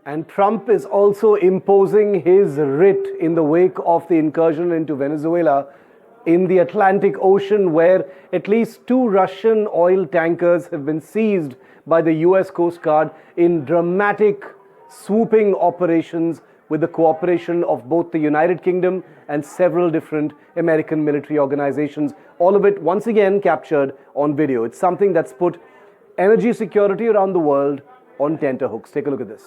And Trump is also imposing his writ in the wake of the incursion into Venezuela in the Atlantic Ocean, where at least 2 Russian oil tankers have been seized by the US Coast Guard in dramatic, swooping operations with the cooperation of both the United Kingdom and several different American military organizations. All of it once again captured on video. It's something that's put energy security around the world on tenterhooks. Take a look at this.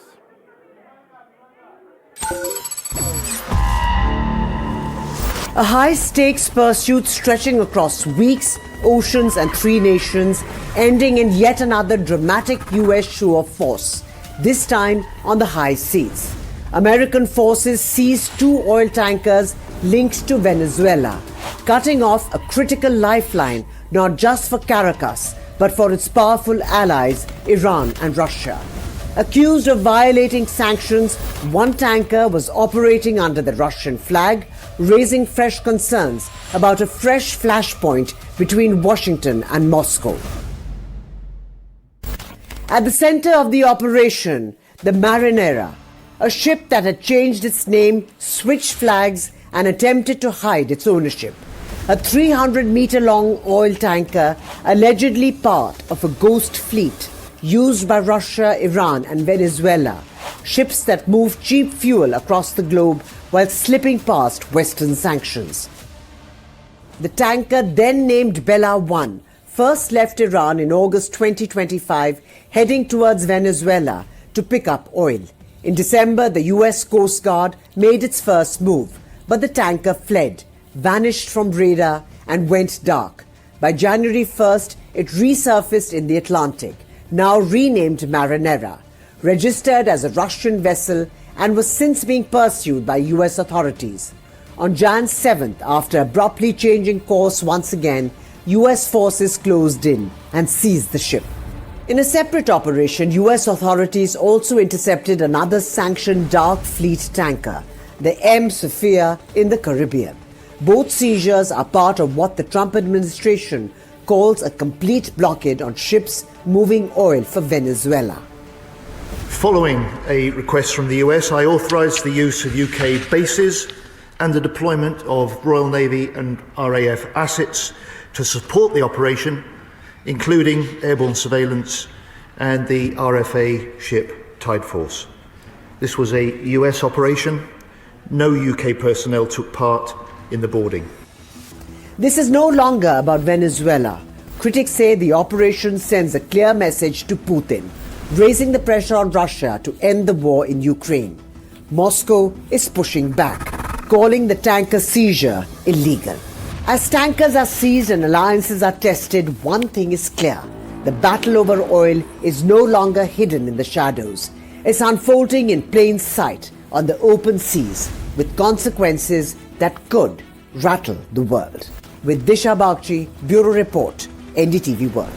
A high-stakes pursuit stretching across weeks, oceans and 3 nations, ending in yet another dramatic US show of force, this time on the high seas. American forces seized 2 oil tankers linked to Venezuela, cutting off a critical lifeline not just for Caracas, but for its powerful allies, Iran and Russia. Accused of violating sanctions, one tanker was operating under the Russian flag, raising fresh concerns about a fresh flashpoint between Washington and Moscow. At the center of the operation, the Marinera, a ship that had changed its name, switched flags, and attempted to hide its ownership. A 300-meter-long oil tanker, allegedly part of a ghost fleet used by Russia, Iran and Venezuela, ships that move cheap fuel across the globe while slipping past Western sanctions. The tanker, then named Bella 1, first left Iran in August 2025, heading towards Venezuela to pick up oil. In December, the US Coast Guard made its first move, but the tanker fled, vanished from radar and went dark. By January 1st, it resurfaced in the Atlantic, now renamed Marinera, registered as a Russian vessel and was since being pursued by US authorities. On Jan 7th, after abruptly changing course once again, US forces closed in and seized the ship. In a separate operation, US authorities also intercepted another sanctioned dark fleet tanker, the M. Sophia, in the Caribbean. Both seizures are part of what the Trump administration calls a complete blockade on ships moving oil for Venezuela. Following a request from the US, I authorised the use of UK bases and the deployment of Royal Navy and RAF assets to support the operation, including airborne surveillance and the RFA ship Tide Force. This was a US operation. No UK personnel took part in the boarding. This is no longer about Venezuela. Critics say the operation sends a clear message to Putin, raising the pressure on Russia to end the war in Ukraine. Moscow is pushing back, calling the tanker seizure illegal. As tankers are seized and alliances are tested, one thing is clear. The battle over oil is no longer hidden in the shadows. It's unfolding in plain sight on the open seas, with consequences that could rattle the world. With Disha Bagchi, Bureau Report, NDTV World.